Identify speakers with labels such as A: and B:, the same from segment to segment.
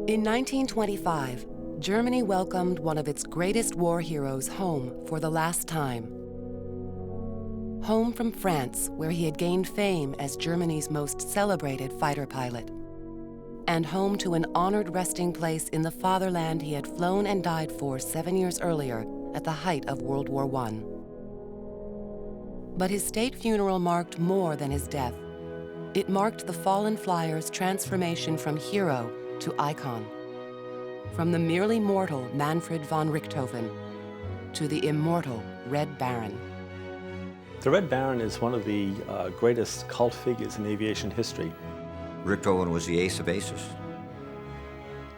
A: In 1925, Germany welcomed one of its greatest war heroes home for the last time. Home from France, where he had gained fame as Germany's most celebrated fighter pilot. And home to an honored resting place in the fatherland he had flown and died for 7 years earlier at the height of World War I. But his state funeral marked more than his death. It marked the fallen flyer's transformation from hero to icon. From the merely mortal Manfred von Richthofen to the immortal Red Baron.
B: The Red Baron is one of the greatest cult figures in aviation history.
C: Richthofen was the ace of aces.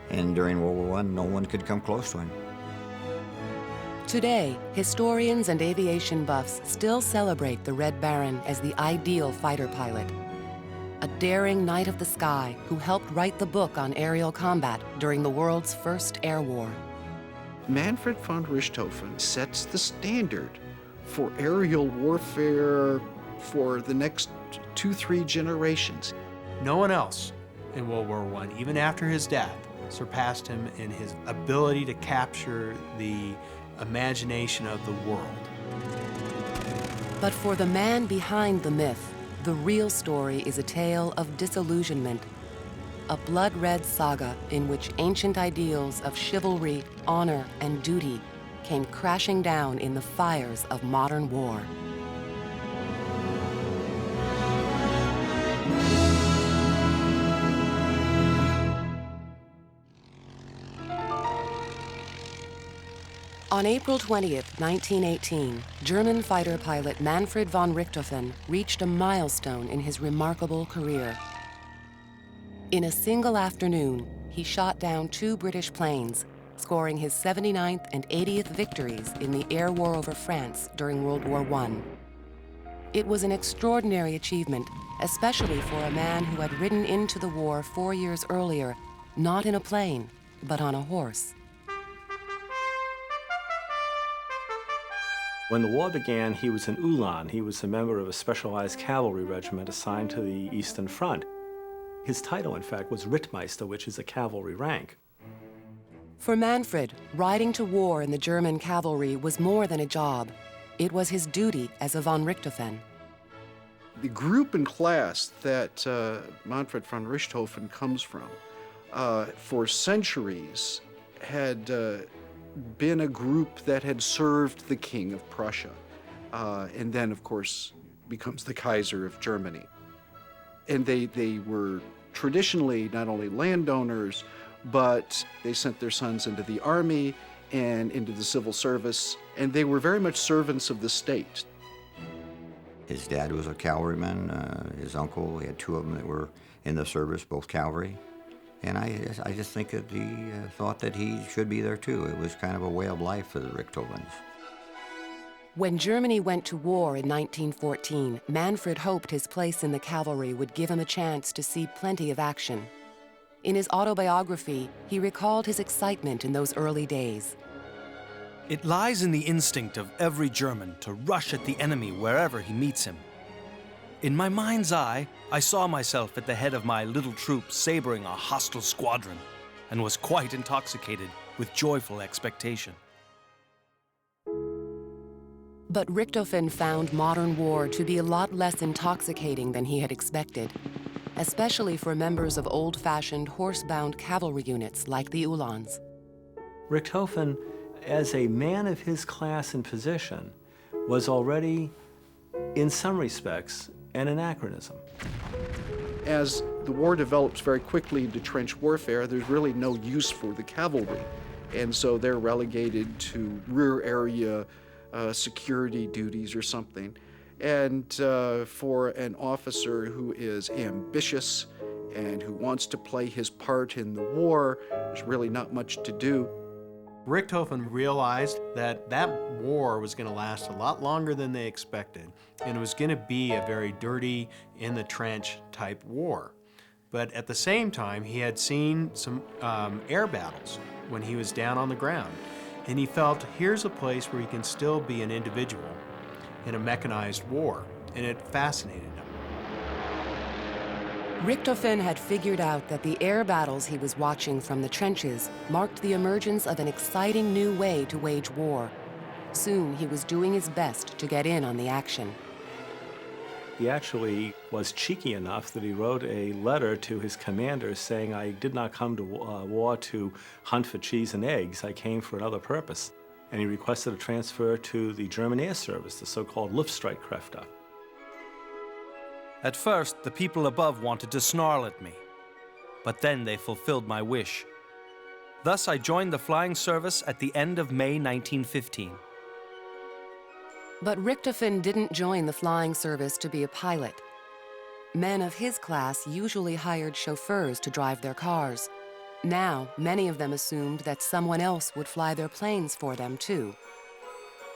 C: And during World War I, no one could come close to him.
A: Today, historians and aviation buffs still celebrate the Red Baron as the ideal fighter pilot. A daring knight of the sky who helped write the book on aerial combat during the world's first air war.
D: Manfred von Richthofen sets the standard for aerial warfare for the next 2-3 generations.
E: No one else in World War I, even after his death, surpassed him in his ability to capture the imagination of the world.
A: But for the man behind the myth, the real story is a tale of disillusionment, a blood-red saga in which ancient ideals of chivalry, honor, and duty came crashing down in the fires of modern war. On April 20th, 1918, German fighter pilot Manfred von Richthofen reached a milestone in his remarkable career. In a single afternoon, he shot down 2 British planes, scoring his 79th and 80th victories in the air war over France during World War I. It was an extraordinary achievement, especially for a man who had ridden into the war 4 years earlier, not in a plane, but on a horse.
B: When the war began, he was an Uhlan. He was a member of a specialized cavalry regiment assigned to the Eastern Front. His title, in fact, was Rittmeister, which is a cavalry rank.
A: For Manfred, riding to war in the German cavalry was more than a job. It was his duty as a von Richthofen.
D: The group and class that Manfred von Richthofen comes from, for centuries had been a group that had served the King of Prussia, and then, of course, becomes the Kaiser of Germany. And they were traditionally not only landowners, but they sent their sons into the army and into the civil service, and they were very much servants of the state.
C: His dad was a cavalryman, his uncle, he had 2 of them that were in the service, both cavalry. And I just think that he thought that he should be there too. It was kind of a way of life for the Richthofens.
A: When Germany went to war in 1914, Manfred hoped his place in the cavalry would give him a chance to see plenty of action. In his autobiography, he recalled his excitement in those early days.
F: It lies in the instinct of every German to rush at the enemy wherever he meets him. In my mind's eye, I saw myself at the head of my little troop sabering a hostile squadron and was quite intoxicated with joyful expectation.
A: But Richthofen found modern war to be a lot less intoxicating than he had expected, especially for members of old-fashioned horse-bound cavalry units like the Uhlans.
B: Richthofen, as a man of his class and position, was already, in some respects, an anachronism.
D: As the war develops very quickly into trench warfare, there's really no use for the cavalry. And so they're relegated to rear area security duties or something. And for an officer who is ambitious and who wants to play his part in the war, there's really not much to do.
E: Richthofen realized that that war was going to last a lot longer than they expected, and it was going to be a very dirty, in-the-trench type war. But at the same time, he had seen some air battles when he was down on the ground, and he felt here's a place where he can still be an individual in a mechanized war, and it fascinated him.
A: Richthofen had figured out that the air battles he was watching from the trenches marked the emergence of an exciting new way to wage war. Soon, he was doing his best to get in on the action.
B: He actually was cheeky enough that he wrote a letter to his commander saying, "I did not come to war to hunt for cheese and eggs. I came for another purpose." And he requested a transfer to the German Air Service, the so-called Luftstreitkräfte.
F: At first, the people above wanted to snarl at me, but then they fulfilled my wish. Thus, I joined the flying service at the end of May 1915.
A: But Richthofen didn't join the flying service to be a pilot. Men of his class usually hired chauffeurs to drive their cars. Now, many of them assumed that someone else would fly their planes for them, too.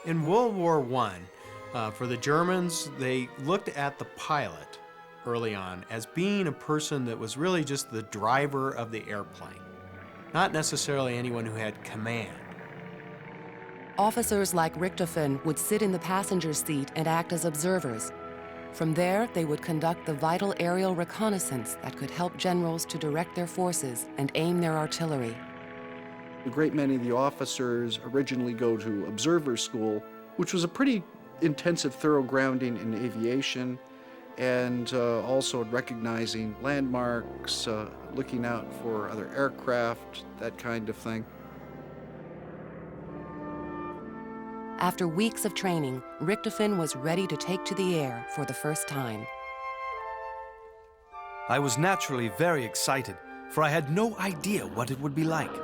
E: In World War I, for the Germans, they looked at the pilot early on as being a person that was really just the driver of the airplane, not necessarily anyone who had command.
A: Officers like Richthofen would sit in the passenger seat and act as observers. From there, they would conduct the vital aerial reconnaissance that could help generals to direct their forces and aim their artillery.
D: A great many of the officers originally go to observer school, which was a pretty intensive, thorough grounding in aviation and also in recognizing landmarks, looking out for other aircraft, that kind of thing.
A: After weeks of training, Richthofen was ready to take to the air for the first time.
F: I was naturally very excited, for I had no idea what it would be like.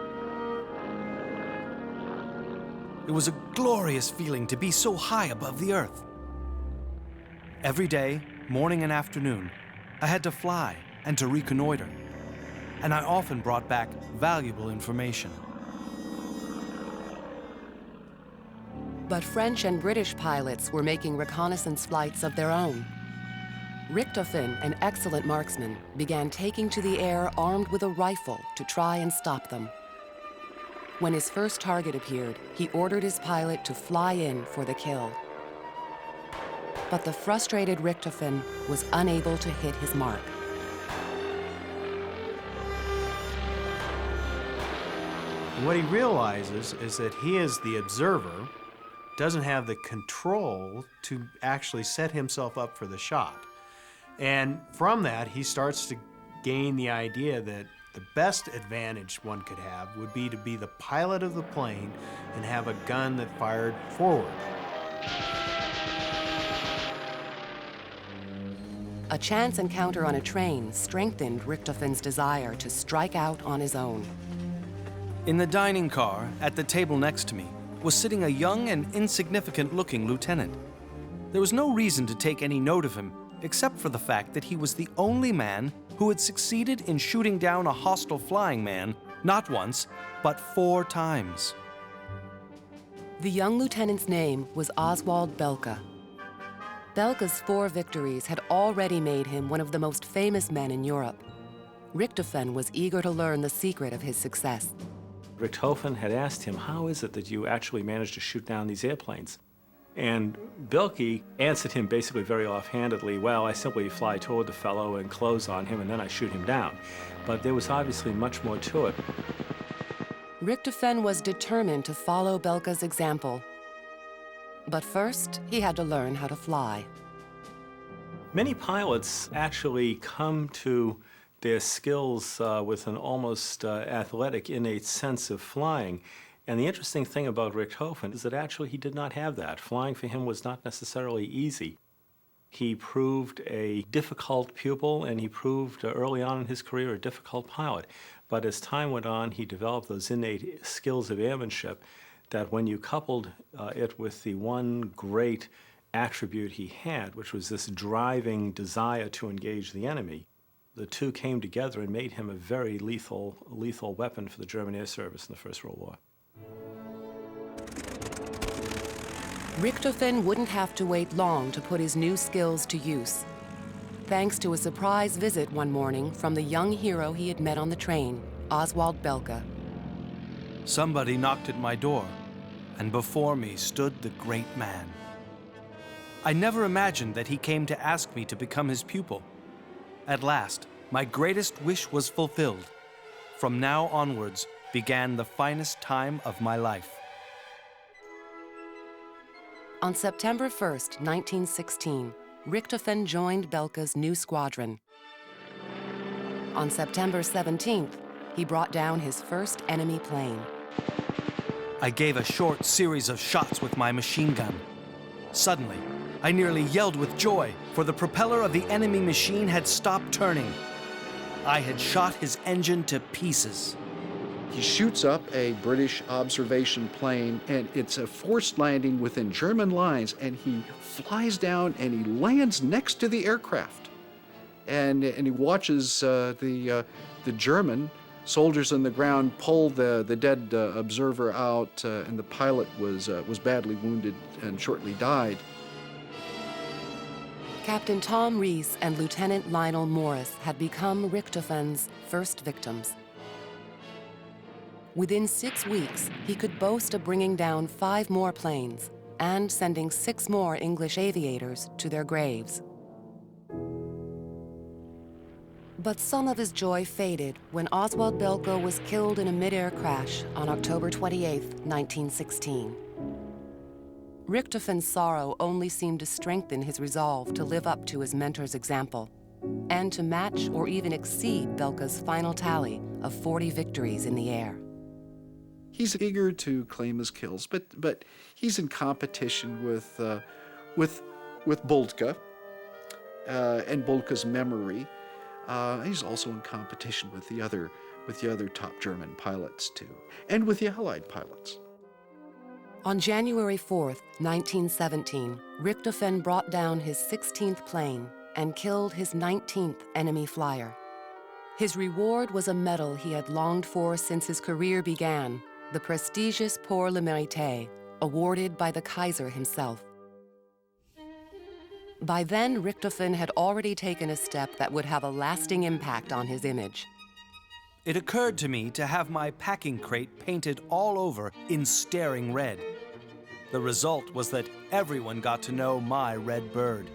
F: It was a glorious feeling to be so high above the earth. Every day, morning and afternoon, I had to fly and to reconnoiter, and I often brought back valuable information.
A: But French and British pilots were making reconnaissance flights of their own. Richthofen, an excellent marksman, began taking to the air armed with a rifle to try and stop them. When his first target appeared, he ordered his pilot to fly in for the kill. But the frustrated Richthofen was unable to hit his mark.
E: And what he realizes is that he is the observer, doesn't have the control to actually set himself up for the shot. And from that, he starts to gain the idea that the best advantage one could have would be to be the pilot of the plane and have a gun that fired forward.
A: A chance encounter on a train strengthened Richthofen's desire to strike out on his own.
F: In the dining car, at the table next to me, was sitting a young and insignificant-looking lieutenant. There was no reason to take any note of him, except for the fact that he was the only man who had succeeded in shooting down a hostile flying man not once, but 4 times.
A: The young lieutenant's name was Oswald Belka. Belka's 4 victories had already made him one of the most famous men in Europe. Richthofen was eager to learn the secret of his success.
B: Richthofen had asked him, "How is it that you actually managed to shoot down these airplanes?" And Belka answered him basically very offhandedly, "Well, I simply fly toward the fellow and close on him, and then I shoot him down." But there was obviously much more to it.
A: Richthofen was determined to follow Belka's example. But first, he had to learn how to fly.
B: Many pilots actually come to their skills with an almost athletic, innate sense of flying. And the interesting thing about Richthofen is that actually he did not have that. Flying for him was not necessarily easy. He proved a difficult pupil, and he proved early on in his career a difficult pilot. But as time went on, he developed those innate skills of airmanship that when you coupled it with the one great attribute he had, which was this driving desire to engage the enemy, the two came together and made him a very lethal weapon for the German Air Service in the First World War.
A: Richthofen wouldn't have to wait long to put his new skills to use. Thanks to a surprise visit one morning from the young hero he had met on the train, Oswald Belka.
F: Somebody knocked at my door, and before me stood the great man. I never imagined that he came to ask me to become his pupil. At last, My greatest wish was fulfilled. From now onwards began the finest time of my life.
A: On September 1st, 1916, Richthofen joined Belka's new squadron. On September 17th, he brought down his first enemy plane.
F: I gave a short series of shots with my machine gun. Suddenly, I nearly yelled with joy, for the propeller of the enemy machine had stopped turning. I had shot his engine to pieces.
D: He shoots up a British observation plane, and it's a forced landing within German lines, and he flies down and he lands next to the aircraft. And he watches the German soldiers on the ground pull the dead observer out, and the pilot was badly wounded and shortly died.
A: Captain Tom Rees and Lieutenant Lionel Morris had become Richthofen's first victims. Within 6 weeks, he could boast of bringing down 5 more planes and sending 6 more English aviators to their graves. But some of his joy faded when Oswald Belka was killed in a mid-air crash on October 28, 1916. Richthofen's sorrow only seemed to strengthen his resolve to live up to his mentor's example and to match or even exceed Belka's final tally of 40 victories in the air.
D: He's eager to claim his kills, but he's in competition with Boldka and Boldka's memory. He's also in competition with the other top German pilots too, and with the Allied pilots.
A: On January 4th, 1917, Richthofen brought down his 16th plane and killed his 19th enemy flyer. His reward was a medal he had longed for since his career began, the prestigious Pour le Mérite, awarded by the Kaiser himself. By then, Richthofen had already taken a step that would have a lasting impact on his image.
F: It occurred to me to have my packing crate painted all over in staring red. The result was that everyone got to know my red bird.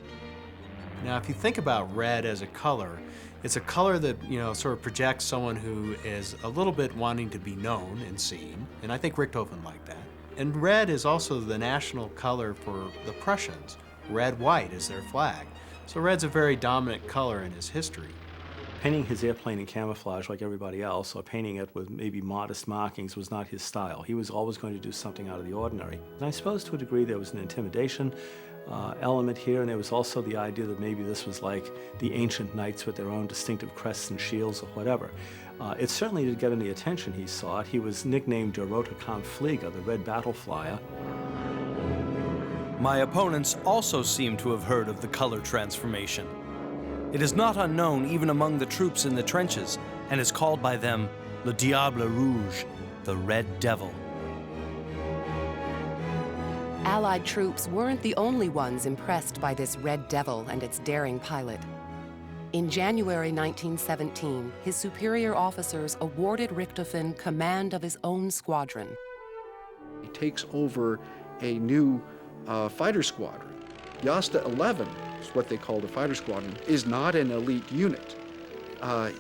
E: Now, if you think about red as a color, it's a color that, sort of projects someone who is a little bit wanting to be known and seen, and I think Richthofen liked that. And red is also the national color for the Prussians. Red-white is their flag. So red's a very dominant color in his history.
B: Painting his airplane in camouflage like everybody else, or painting it with maybe modest markings, was not his style. He was always going to do something out of the ordinary. And I suppose to a degree there was an intimidation element here, and there was also the idea that maybe this was like the ancient knights with their own distinctive crests and shields or whatever. It certainly did get any attention he sought. He was nicknamed Der Rote Kampfflieger, the Red Battle Flyer.
F: My opponents also seem to have heard of the color transformation. It is not unknown even among the troops in the trenches, and is called by them Le Diable Rouge, the Red Devil.
A: Allied troops weren't the only ones impressed by this Red Devil and its daring pilot. In January 1917, his superior officers awarded Richthofen command of his own squadron.
D: He takes over a new fighter squadron. Jasta 11, is what they call the fighter squadron, is not an elite unit.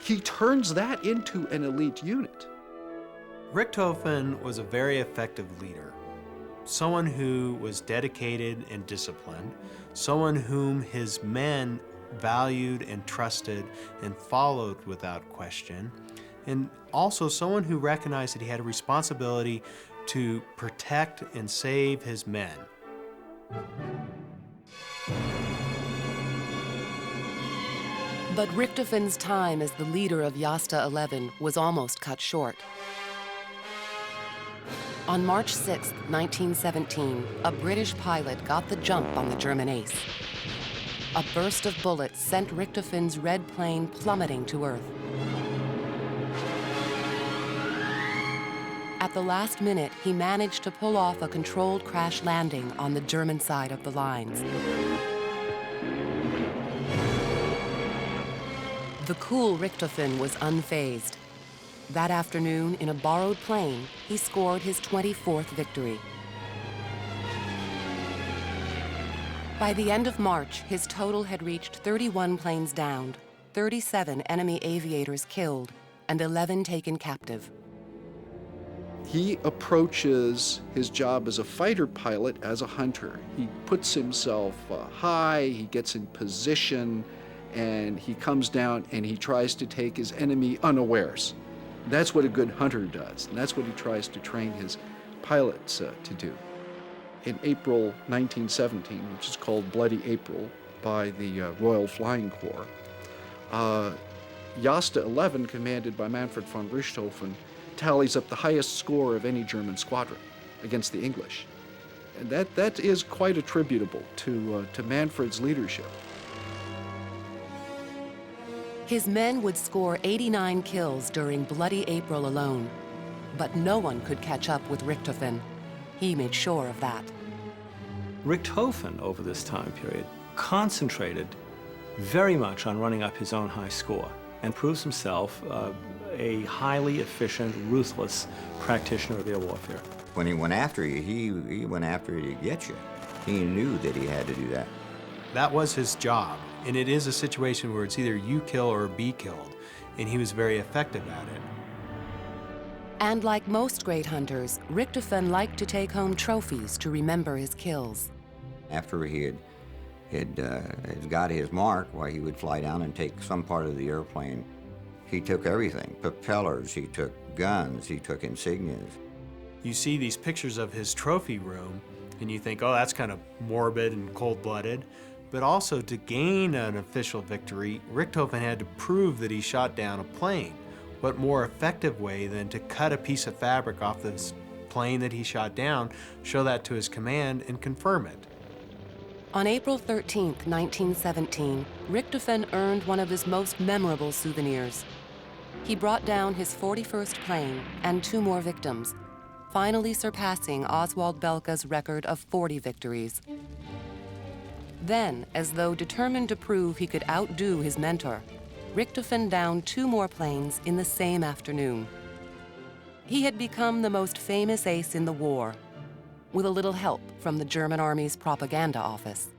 D: He turns that into an elite unit.
E: Richthofen was a very effective leader. Someone who was dedicated and disciplined, someone whom his men valued and trusted and followed without question, and also someone who recognized that he had a responsibility to protect and save his men.
A: But Richthofen's time as the leader of Jasta 11 was almost cut short. On March 6, 1917, a British pilot got the jump on the German ace. A burst of bullets sent Richthofen's red plane plummeting to earth. At the last minute, he managed to pull off a controlled crash landing on the German side of the lines. The cool Richthofen was unfazed. That afternoon, in a borrowed plane, he scored his 24th victory. By the end of March, his total had reached 31 planes downed, 37 enemy aviators killed and 11 taken captive.
D: He approaches his job as a fighter pilot as a hunter. He puts himself high, he gets in position, and he comes down and he tries to take his enemy unawares. That's what a good hunter does, and that's what he tries to train his pilots to do. In April 1917, which is called Bloody April by the Royal Flying Corps, Jasta 11, commanded by Manfred von Richthofen, tallies up the highest score of any German squadron against the English. And that is quite attributable to Manfred's leadership.
A: His men would score 89 kills during Bloody April alone, but no one could catch up with Richthofen. He made sure of that.
B: Richthofen, over this time period, concentrated very much on running up his own high score and proves himself a highly efficient, ruthless practitioner of air warfare.
C: When he went after you, he went after you to get you. He knew that he had to do that.
E: That was his job, and it is a situation where it's either you kill or be killed, and he was very effective at it.
A: And like most great hunters, Richthofen liked to take home trophies to remember his kills.
C: After he had got his mark, why he would fly down and take some part of the airplane. He took everything, propellers, he took guns, he took insignias.
E: You see these pictures of his trophy room, and you think, oh, that's kind of morbid and cold-blooded. But also, to gain an official victory, Richthofen had to prove that he shot down a plane. What more effective way than to cut a piece of fabric off this plane that he shot down, show that to his command, and confirm it?
A: On April 13, 1917, Richthofen earned one of his most memorable souvenirs. He brought down his 41st plane and 2 more victims, finally surpassing Oswald Belka's record of 40 victories. Then, as though determined to prove he could outdo his mentor, Richthofen downed 2 more planes in the same afternoon. He had become the most famous ace in the war, with a little help from the German Army's propaganda office.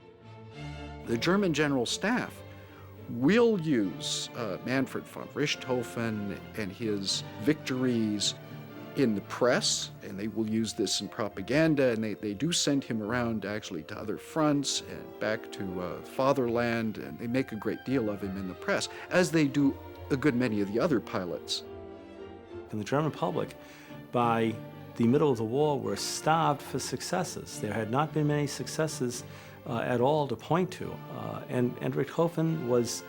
D: The German General Staff will use Manfred von Richthofen and his victories in the press, and they will use this in propaganda, and they do send him around actually to other fronts and back to fatherland, and they make a great deal of him in the press, as they do a good many of the other pilots.
B: And the German public, by the middle of the war, were starved for successes. There had not been many successes at all to point to. And Richthofen was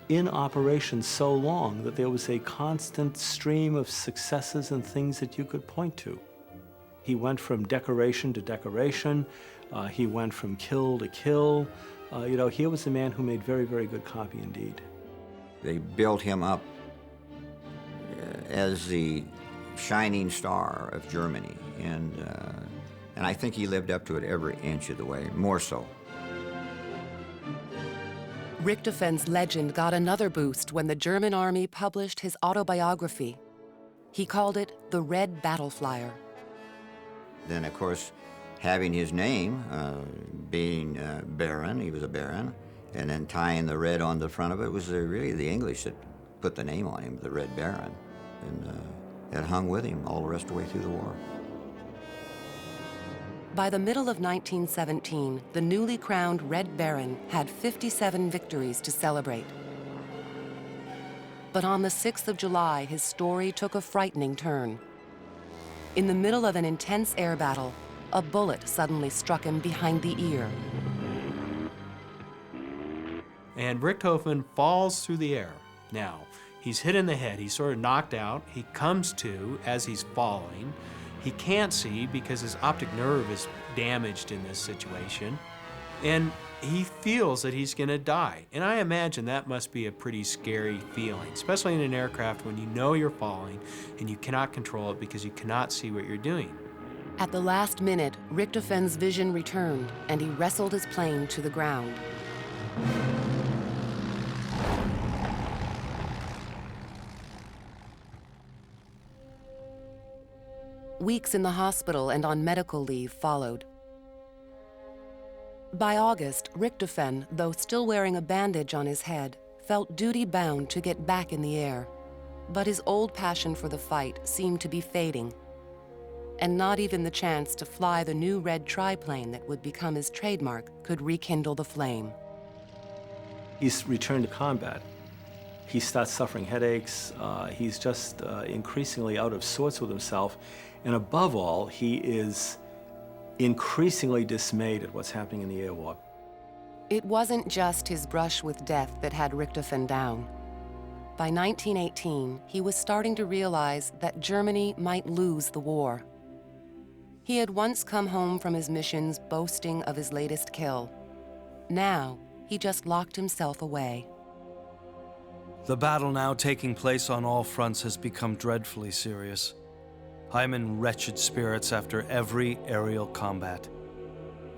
B: in operation so long that there was a constant stream of successes and things that you could point to. He went from decoration to decoration. He went from kill to kill. Here was a man who made very, very good copy indeed.
C: They built him up as the shining star of Germany, and I think he lived up to it every inch of the way, more so.
A: Richthofen's legend got another boost when the German Army published his autobiography. He called it The Red Battle Flyer.
C: Then, of course, having his name, being Baron, he was a Baron, and then tying the red on the front of it was really the English that put the name on him, the Red Baron, and that hung with him all the rest of the way through the war.
A: By the middle of 1917, the newly crowned Red Baron had 57 victories to celebrate. But on the 6th of July, his story took a frightening turn. In the middle of an intense air battle, a bullet suddenly struck him behind the ear.
E: And Richthofen falls through the air. Now, he's hit in the head, he's sort of knocked out, he comes to as he's falling. He can't see because his optic nerve is damaged in this situation, and he feels that he's gonna die. And I imagine that must be a pretty scary feeling, especially in an aircraft when you know you're falling and you cannot control it because you cannot see what you're doing.
A: At the last minute, Richthofen's vision returned, and he wrestled his plane to the ground. Weeks in the hospital and on medical leave followed. By August, Richthofen, though still wearing a bandage on his head, felt duty-bound to get back in the air, but his old passion for the fight seemed to be fading, and not even the chance to fly the new red triplane that would become his trademark could rekindle the flame.
B: He's returned to combat. He starts suffering headaches. He's just increasingly out of sorts with himself. And above all, he is increasingly dismayed at what's happening in the air war.
A: It wasn't just his brush with death that had Richthofen down. By 1918, he was starting to realize that Germany might lose the war. He had once come home from his missions boasting of his latest kill. Now, he just locked himself away.
F: The battle now taking place on all fronts has become dreadfully serious. I'm in wretched spirits after every aerial combat.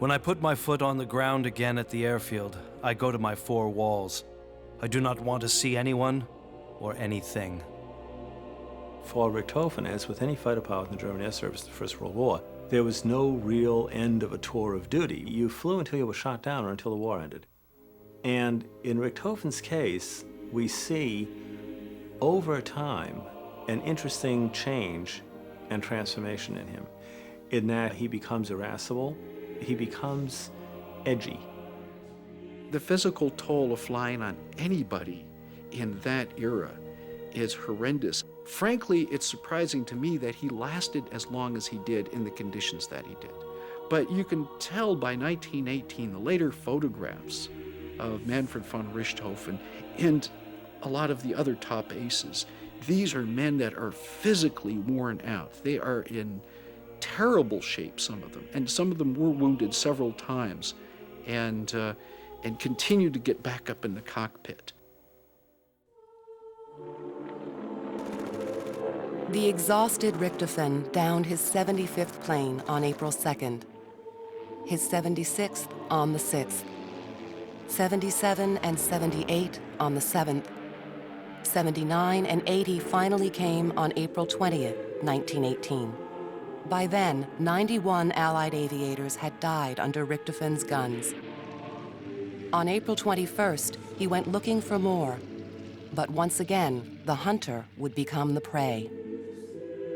F: When I put my foot on the ground again at the airfield, I go to my four walls. I do not want to see anyone or anything.
B: For Richthofen, as with any fighter pilot in the German Air Service in the First World War, there was no real end of a tour of duty. You flew until you were shot down or until the war ended. And in Richthofen's case, we see over time an interesting change and transformation in him, in that he becomes irascible, he becomes edgy.
D: The physical toll of flying on anybody in that era is horrendous. Frankly, it's surprising to me that he lasted as long as he did in the conditions that he did. But you can tell by 1918, the later photographs of Manfred von Richthofen and a lot of the other top aces, these are men that are physically worn out. They are in terrible shape, some of them, and some of them were wounded several times and continue to get back up in the cockpit.
A: The exhausted Richthofen downed his 75th plane on April 2nd, his 76th on the 6th, 77 and 78 on the 7th, 79 and 80 finally came on April 20th, 1918. By then, 91 Allied aviators had died under Richthofen's guns. On April 21st, he went looking for more, but once again, the hunter would become the prey.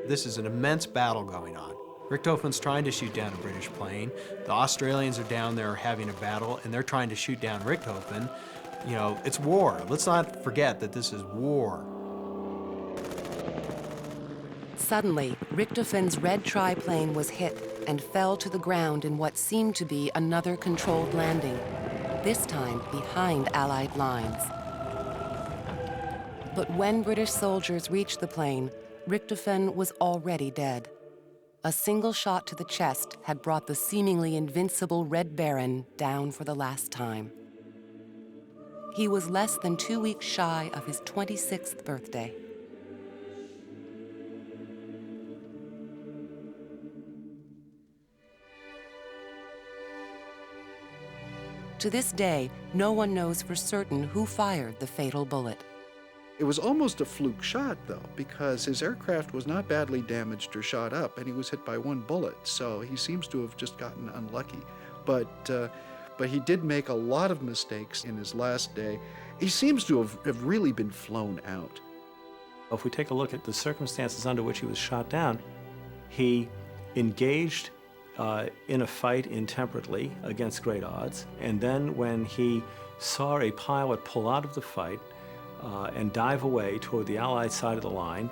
E: This is an immense battle going on. Richthofen's trying to shoot down a British plane. The Australians are down there having a battle, and they're trying to shoot down Richthofen. You know, it's war. Let's not forget that this is war.
A: Suddenly, Richthofen's red triplane was hit and fell to the ground in what seemed to be another controlled landing, this time behind Allied lines. But when British soldiers reached the plane, Richthofen was already dead. A single shot to the chest had brought the seemingly invincible Red Baron down for the last time. He was less than 2 weeks shy of his 26th birthday. To this day, no one knows for certain who fired the fatal bullet.
D: It was almost a fluke shot, though, because his aircraft was not badly damaged or shot up, and he was hit by one bullet, so he seems to have just gotten unlucky. But he did make a lot of mistakes in his last day. He seems to have really been flown out.
B: If we take a look at the circumstances under which he was shot down, he engaged in a fight intemperately against great odds, and then when he saw a pilot pull out of the fight and dive away toward the Allied side of the line,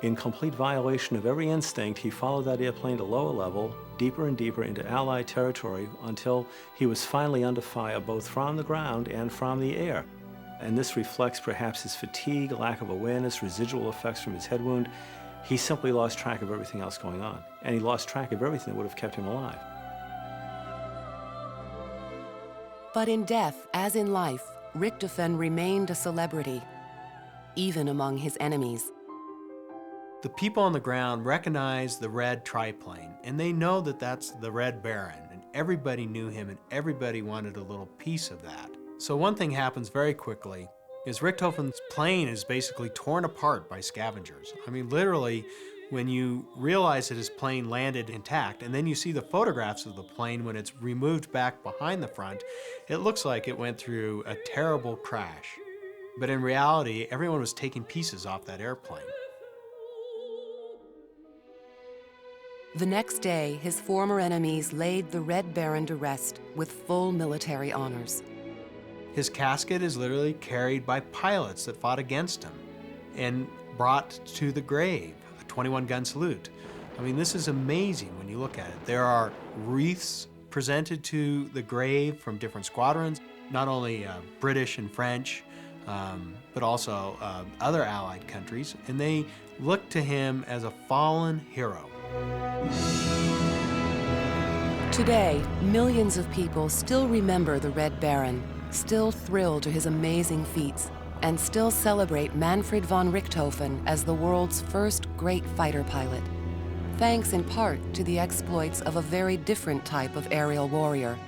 B: in complete violation of every instinct, he followed that airplane to lower level, deeper and deeper into Allied territory, until he was finally under fire both from the ground and from the air. And this reflects perhaps his fatigue, lack of awareness, residual effects from his head wound. He simply lost track of everything else going on, and he lost track of everything that would have kept him alive.
A: But in death, as in life, Richthofen remained a celebrity, even among his enemies.
E: The people on the ground recognize the red triplane, and they know that that's the Red Baron, and everybody knew him, and everybody wanted a little piece of that. So one thing happens very quickly is Richthofen's plane is basically torn apart by scavengers. I mean, literally, when you realize that his plane landed intact, and then you see the photographs of the plane when it's removed back behind the front, it looks like it went through a terrible crash. But in reality, everyone was taking pieces off that airplane.
A: The next day, his former enemies laid the Red Baron to rest with full military honors.
E: His casket is literally carried by pilots that fought against him and brought to the grave, a 21-gun salute. I mean, this is amazing when you look at it. There are wreaths presented to the grave from different squadrons, not only British and French, but also other Allied countries, and they look to him as a fallen hero.
A: Today, millions of people still remember the Red Baron, still thrill to his amazing feats, and still celebrate Manfred von Richthofen as the world's first great fighter pilot, thanks in part to the exploits of a very different type of aerial warrior.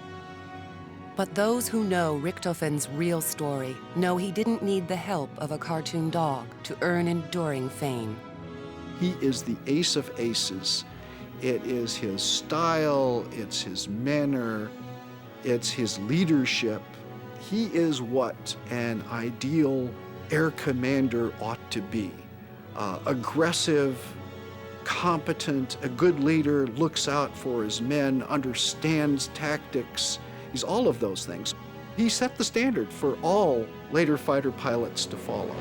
A: But those who know Richthofen's real story know he didn't need the help of a cartoon dog to earn enduring fame.
D: He is the ace of aces. It is his style, it's his manner, it's his leadership. He is what an ideal air commander ought to be. Aggressive, competent, a good leader, looks out for his men, understands tactics. He's all of those things. He set the standard for all later fighter pilots to follow.